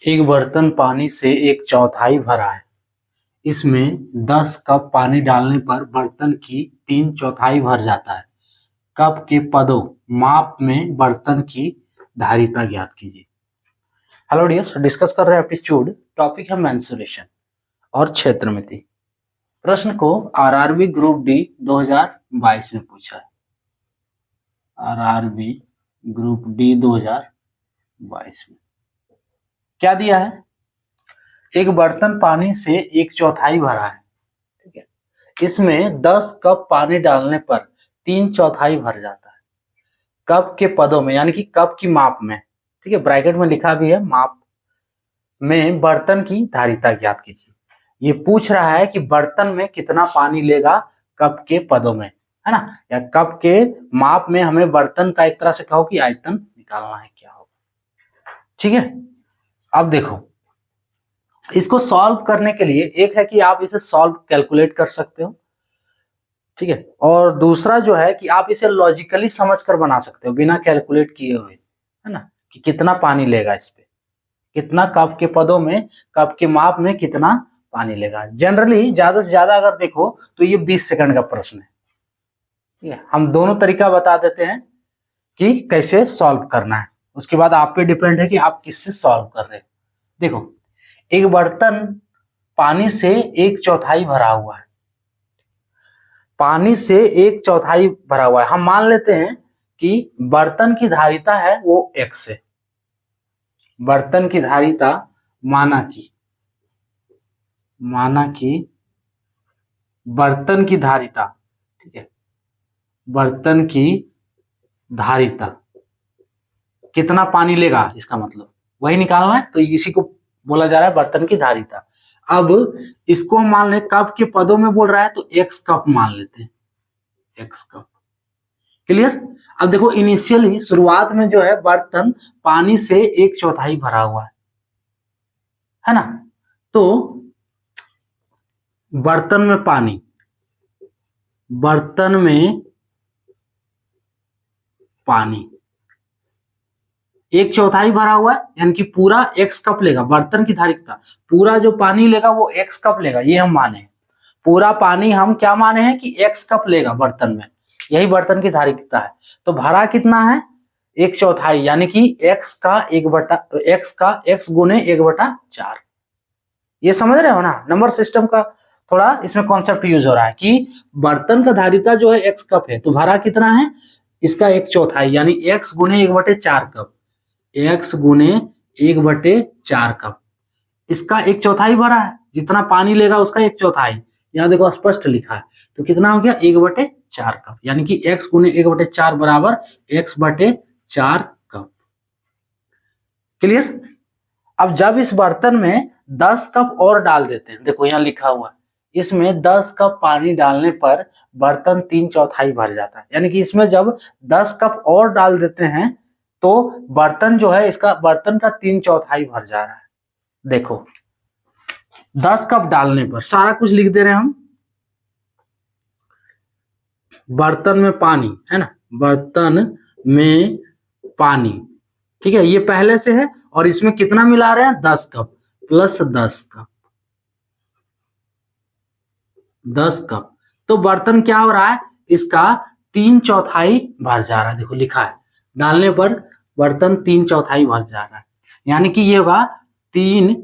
एक बर्तन पानी से एक चौथाई भरा है। इसमें 10 कप पानी डालने पर बर्तन की 3/4 भर जाता है। कप के पदों माप में बर्तन की धारिता ज्ञात कीजिए। हेलो डियर्स, डिस्कस कर रहे हैं एप्टीट्यूड। टॉपिक है मेंसुरेशन और क्षेत्रमिति। प्रश्न को आरआरबी ग्रुप डी 2022 में पूछा है। आरआरबी ग्रुप डी 2022 में क्या दिया है? एक बर्तन पानी से 1/4 भरा है, ठीक है। इसमें 10 कप पानी डालने पर 3/4 भर जाता है। कप के पदों में यानी कि कप की माप में, ठीक है, ब्रैकेट में लिखा भी है माप में बर्तन की धारिता ज्ञात कीजिए। ये पूछ रहा है कि बर्तन में कितना पानी लेगा कप के पदों में, है ना, या कप के माप में हमें बर्तन का एक तरह से कहो कि आयतन निकालना है, क्या होगा, ठीक है। अब देखो, इसको सॉल्व करने के लिए एक है कि आप इसे सॉल्व कैलकुलेट कर सकते हो, ठीक है, और दूसरा जो है कि आप इसे लॉजिकली समझकर बना सकते हो बिना कैलकुलेट किए हुए, है ना, कि कितना पानी लेगा इस पे, कितना कप के पदों में, कप के माप में कितना पानी लेगा। जनरली ज्यादा से ज्यादा अगर देखो तो ये 20 सेकंड का प्रश्न है, ठीक है। हम दोनों तरीका बता देते हैं कि कैसे सॉल्व करना है, उसके बाद आप पे डिपेंड है कि आप किससे सॉल्व कर रहे हैं। देखो, एक बर्तन पानी से 1/4 भरा हुआ है। पानी से 1/4 भरा हुआ है। हम मान लेते हैं कि बर्तन की धारिता है वो x है। बर्तन की धारिता माना कि बर्तन की धारिता, ठीक है, बर्तन की धारिता कितना पानी लेगा, इसका मतलब वही निकालना है। तो इसी को बोला जा रहा है बर्तन की धारिता। अब इसको मान ले कप के पदों में बोल रहा है तो x कप मान लेते हैं, x कप। क्लियर? अब देखो, इनिशियली शुरुआत में जो है बर्तन पानी से 1/4 भरा हुआ है ना। तो बर्तन में पानी, बर्तन में पानी 1/4 भरा हुआ है, यानी कि पूरा x कप लेगा। बर्तन की धारिता पूरा जो पानी लेगा वो x कप लेगा, ये हम माने। पूरा पानी हम क्या माने हैं कि x कप लेगा बर्तन में, यही बर्तन की धारिता है। तो भरा कितना है? 1/4, यानी कि x गुने 1/4। ये समझ रहे हो ना, नंबर सिस्टम का थोड़ा इसमें कॉन्सेप्ट यूज हो रहा है कि बर्तन का धारिता जो है x कप है, तो भरा कितना है इसका 1/4, यानी x गुने 1/4 कप, x गुने 1/4 कप। इसका 1/4 भरा है, जितना पानी लेगा उसका 1/4। यहाँ देखो स्पष्ट लिखा है, तो कितना हो गया 1/4 कप, यानी कि x गुने 1/4 बराबर x/4 कप। क्लियर? अब जब इस बर्तन में 10 कप और डाल देते हैं, देखो यहाँ लिखा हुआ है, इसमें 10 कप पानी डालने पर बर्तन 3/4 भर जाता है, यानी कि इसमें जब 10 कप और डाल देते हैं तो बर्तन जो है इसका, बर्तन का 3/4 भर जा रहा है। देखो, 10 कप डालने पर सारा कुछ लिख दे रहे हैं हम। बर्तन में पानी है ना, बर्तन में पानी, ठीक है, ये पहले से है, और इसमें कितना मिला रहे हैं 10 कप प्लस 10 कप, 10 कप। तो बर्तन क्या हो रहा है, इसका 3/4 भर जा रहा है। देखो लिखा है, डालने पर बर्तन 3/4 भर जा रहा है, यानी कि ये होगा 3,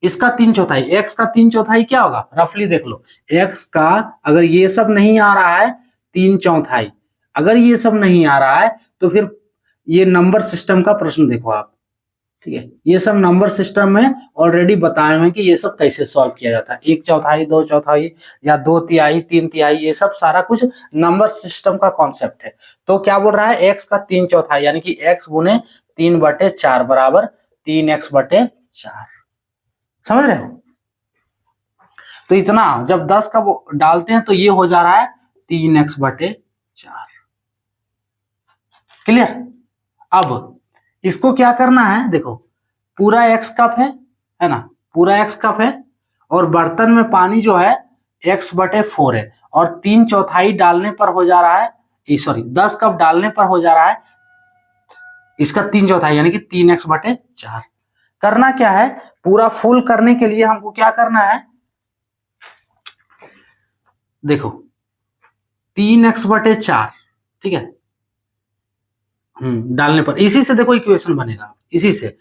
इसका 3/4, x का 3/4 क्या होगा, रफली देख लो। x का अगर ये सब नहीं आ रहा है 3/4, अगर ये सब नहीं आ रहा है तो फिर ये नंबर सिस्टम का प्रश्न देखो आप, ठीक है। ये सब नंबर सिस्टम में ऑलरेडी बताए हुए हैं कि ये सब कैसे सॉल्व किया जाता है। 1/4, 2/4 या 2/3, 3/3, ये सब सारा कुछ नंबर सिस्टम का कॉन्सेप्ट है। तो क्या बोल रहा है, x का 3/4, यानी कि x गुने 3/4 बराबर 3x/4। समझ रहे हो? तो इतना जब 10 का डालते हैं तो ये हो जा रहा है 3x/4। क्लियर? अब इसको क्या करना है, देखो पूरा x कप है ना, पूरा x कप है, और बर्तन में पानी जो है x/4 है, और 3/4 डालने पर हो जा रहा है, सॉरी 10 कप डालने पर हो जा रहा है इसका 3/4, यानी कि 3x/4। करना क्या है, पूरा फुल करने के लिए हमको क्या करना है, देखो 3x/4, ठीक है, डालने पर इसी से देखो इक्वेशन बनेगा, इसी से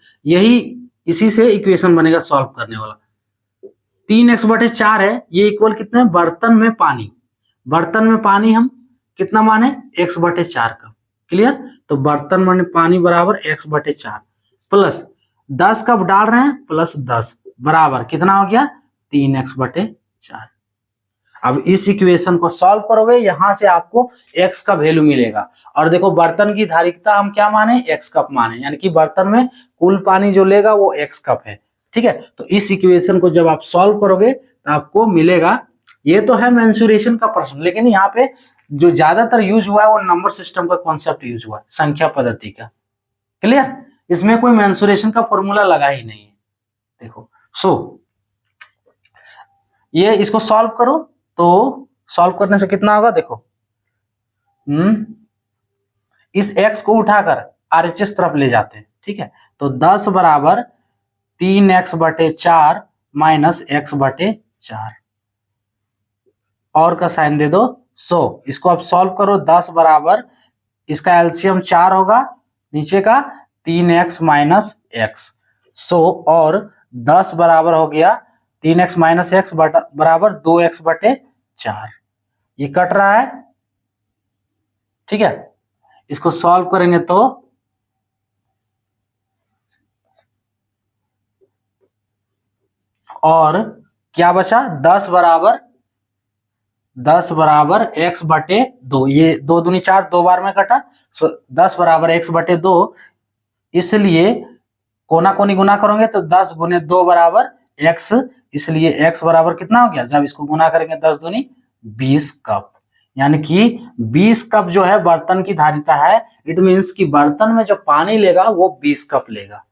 इसी से इक्वेशन बनेगा सॉल्व करने वाला। 3x/4 है, ये इक्वल कितने, बर्तन में पानी, बर्तन में पानी हम कितना माने, x/4 का, क्लियर। तो बर्तन में पानी बराबर x/4 प्लस 10 कप डाल रहे हैं प्लस 10 बराबर कितना हो गया, 3x/4। अब इस इक्वेशन को सॉल्व करोगे, यहां से आपको x का वैल्यू मिलेगा। और देखो बर्तन की धारिता हम क्या माने, x कप माने, यानी कि बर्तन में कुल पानी जो लेगा वो x कप है, ठीक है। तो इस इक्वेशन को जब आप सॉल्व करोगे तो आपको मिलेगा, ये तो है मेंसुरेशन का प्रश्न, लेकिन यहाँ पे जो ज्यादातर यूज हुआ है वो नंबर सिस्टम का कॉन्सेप्ट यूज हुआ है, संख्या पद्धति का, क्लियर। इसमें कोई मेंसुरेशन का फॉर्मूला लगा ही नहीं है। देखो ये इसको सॉल्व करो, तो सॉल्व करने से कितना होगा, देखो इस x को उठाकर RHS तरफ ले जाते हैं, ठीक है। तो 10 बराबर 3x/4 माइनस x/4 और का साइन दे दो 100। इसको अब सॉल्व करो, 10 बराबर इसका एलसीएम 4 होगा, नीचे का 3x माइनस x 100 और 10 बराबर हो गया 3x माइनस x बराबर 2x/4। ये कट रहा है, ठीक है। इसको सॉल्व करेंगे तो और क्या बचा, 10 बराबर x/2, ये 2 दूनी 4, 2 बार में कटा, 10 बराबर x/2, इसलिए कोना कोनी गुना करोगे तो 10 गुने 2 बराबर x, इसलिए x बराबर कितना हो गया, जब इसको गुना करेंगे 10 दूनी 20 कप, यानी कि 20 कप जो है बर्तन की धारिता है। इट मींस कि बर्तन में जो पानी लेगा वो 20 कप लेगा।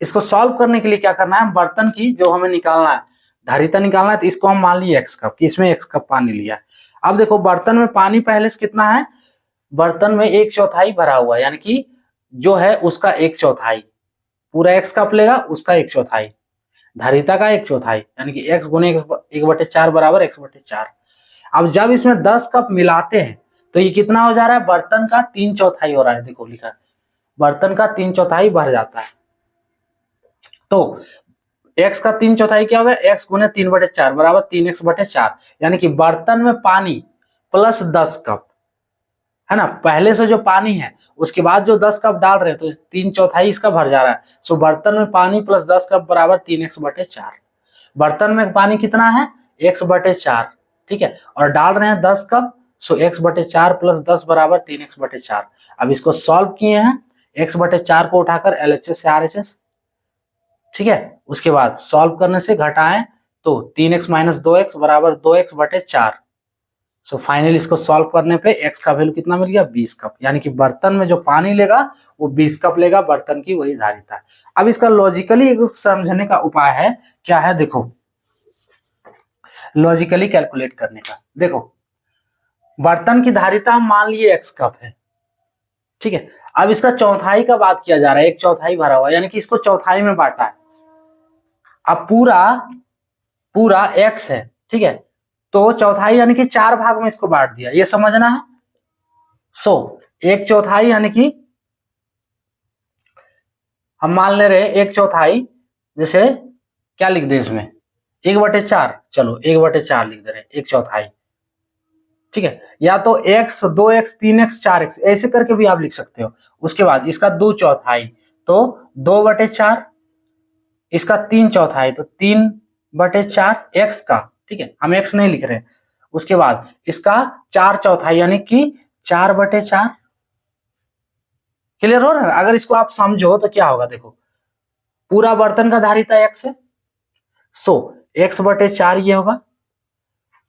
इसको सॉल्व करने के लिए क्या करना है, बर्तन की जो हमें निकालना है, धारिता निकालना है, तो इसको हम मान लिए x कप, कि इसमें x कप पानी लिया। अब देखो बर्तन में पानी पहले से कितना है, बर्तन में 1/4 भरा हुआ है, यानी कि जो है उसका 1/4, पूरा x कप लेगा उसका 1/4, धारिता का 1/4, यानी कि x गुने 1/4 बराबर x/4। अब जब इसमें 10 कप मिलाते हैं तो ये कितना हो जा रहा है, बर्तन का 3/4 हो रहा है, देखो लिखा है, बर्तन का 3/4 भर जाता है। तो x का 3/4 क्या होगा, x गुने 3/4 बराबर 3x/4, यानी कि बर्तन में पानी प्लस 10 कप है ना, पहले से जो पानी है उसके बाद जो 10 कप डाल रहे हैं, तो 3/4 इसका भर जा रहा है। सो बर्तन में पानी प्लस 10 कप बराबर 3x/4। बर्तन में पानी कितना है, x/4, ठीक है, और डाल रहे हैं 10 कप, सो x/4 प्लस 10 बराबर 3x/4। अब इसको सॉल्व किए हैं, x/4 को उठाकर LHS से RHS, ठीक है, उसके बाद सॉल्व करने से घटाएं तो 3x माइनस 2x बराबर 2x/4। सो फाइनली इसको सॉल्व करने पे x का वैल्यू कितना मिल गया, 20 कप, यानी कि बर्तन में जो पानी लेगा वो 20 कप लेगा, बर्तन की वही धारिता है। अब इसका लॉजिकली समझने का उपाय है, क्या है, देखो लॉजिकली कैलकुलेट करने का। देखो बर्तन की धारिता हम मान लिए x कप है, ठीक है। अब इसका चौथाई का बात किया जा रहा है, 1/4 भरा हुआ, यानी कि इसको चौथाई में बांटा है। अब पूरा x है, ठीक है, तो चौथाई यानी कि 4 भाग में इसको बांट दिया, ये समझना है। सो 1/4 यानी कि हम मान ले रहे 1/4, जैसे क्या लिख दे इसमें 1/4, चलो 1/4 लिख दे रहे 1/4, ठीक है, या तो x 2x 3x 4x ऐसे करके भी आप लिख सकते हो। उसके बाद इसका 2/4 तो 2/4, इसका 3/4 तो 3/4 x का, ठीक है, हम x नहीं लिख रहे। उसके बाद इसका 4/4 यानी कि 4/4, क्लियर हो रहा है। अगर इसको आप समझो तो क्या होगा, देखो पूरा बर्तन का धारिता x है, सो x/4 ये होगा।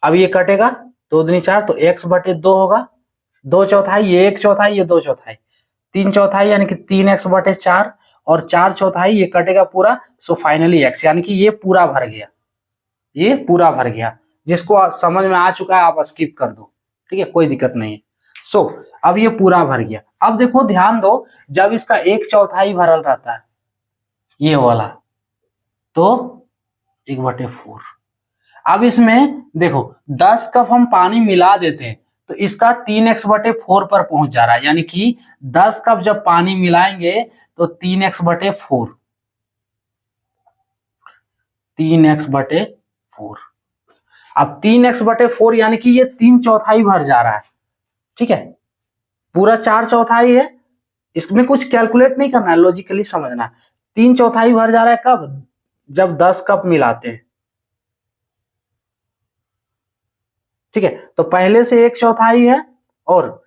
अब ये कटेगा 2 दूनी 4, तो x/2 होगा, 2/4 ये 1/4 ये 2/4, 3/4 यानी कि 3x/4 और 4/4 ये कटेगा पूरा, सो फाइनली x, यानी कि ये पूरा भर गया, ये पूरा भर गया। जिसको समझ में आ चुका है आप स्किप कर दो, ठीक है, कोई दिक्कत नहीं है। सो अब ये पूरा भर गया। अब देखो ध्यान दो, जब इसका 1/4 भरल रहता है, ये वाला, तो 1/4। अब इसमें देखो 10 कप हम पानी मिला देते हैं तो इसका 3x/4 पर पहुंच जा रहा है, यानी कि 10 कप जब पानी मिलाएंगे तो 3x/4, 3x/4। अब 3x/4 यानी कि ये 3/4 भर जा रहा है, ठीक है। पूरा 4/4 है, इसमें कुछ कैलकुलेट नहीं करना है, लॉजिकली समझना है। 3/4 भर जा रहा है कब? जब 10 कप मिलाते हैं, ठीक है। तो पहले से 1/4 है और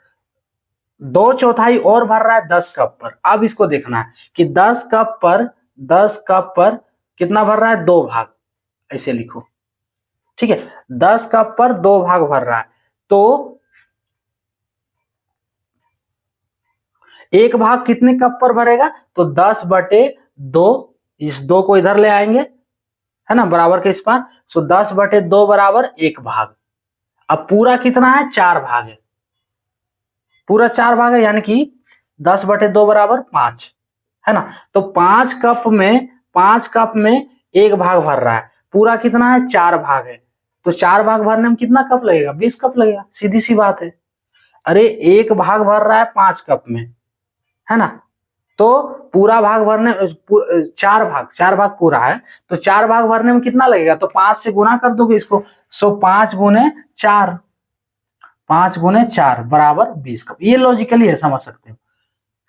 2/4 और भर रहा है 10 कप पर। अब इसको देखना है कि 10 कप पर कितना भर रहा है? 2 भाग, ऐसे लिखो, ठीक है। 10 कप पर 2 भाग भर रहा है, तो 1 भाग कितने कप पर भरेगा? तो 10/2, इस 2 को इधर ले आएंगे, है ना, बराबर के इस पार। सो 10/2 बराबर 1 भाग। अब पूरा कितना है? 4 भाग है, पूरा 4 भाग है, यानी कि 10/2 बराबर 5, है ना। तो 5 कप में 1 भाग भर रहा है, पूरा कितना है? 4 भाग है। तो 4 भाग भरने में कितना कप लगेगा? 20 कप लगेगा, सीधी सी बात है। अरे 1 भाग भर रहा है 5 कप में, है ना। तो पूरा भाग भरने 4 भाग पूरा है, तो 4 भाग भरने में कितना लगेगा? तो 5 से गुना कर दोगे इसको। सो 5 गुने 4, 5 गुने 4 बराबर 20 कप। ये लॉजिकली है, समझ सकते हो,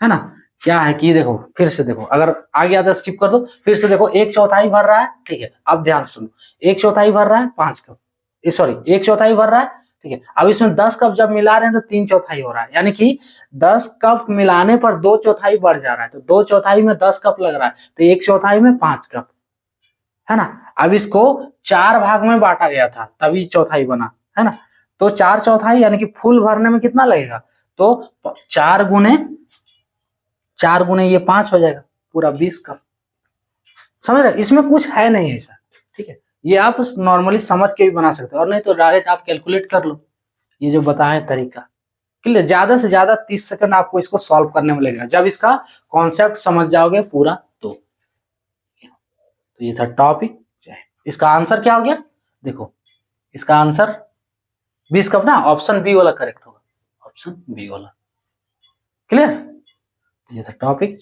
है ना। क्या है कि देखो, फिर से देखो, अगर आ गया तो स्किप कर दो। फिर से देखो, 1/4 भर रहा है, ठीक है। अब ध्यान सुनो, 1/4 भर रहा है 5 कप, सॉरी 1/4 भर रहा है, ठीक है। अब इसमें 10 कप जब मिला रहे हैं तो 3/4 हो रहा है, यानी कि 10 कप मिलाने पर 2/4 बढ़ जा रहा है। तो 2/4 में 10 कप लग रहा है, तो 1/4 में 5 कप, है ना। अब इसको 4 भाग में बांटा गया था, तभी चौथाई बना, है ना। तो 4/4 यानी कि फुल भरने में कितना लगेगा? तो 4 गुने ये 5 हो जाएगा, पूरा 20 कप। समझ रहे? इसमें कुछ है नहीं ऐसा, ठीक है। ये आप नॉर्मली समझ के भी बना सकते हो, और नहीं तो डायरेक्ट आप कैलकुलेट कर लो, ये जो बताए तरीका। क्लियर? ज्यादा से ज्यादा 30 सेकंड आपको इसको सॉल्व करने में लगेगा, जब इसका कॉन्सेप्ट समझ जाओगे पूरा। तो ये था टॉपिक। इसका आंसर क्या हो गया? देखो, इसका आंसर 20 कप ना, ऑप्शन बी वाला करेक्ट होगा, ऑप्शन बी वाला। क्लियर? ये था टॉपिक।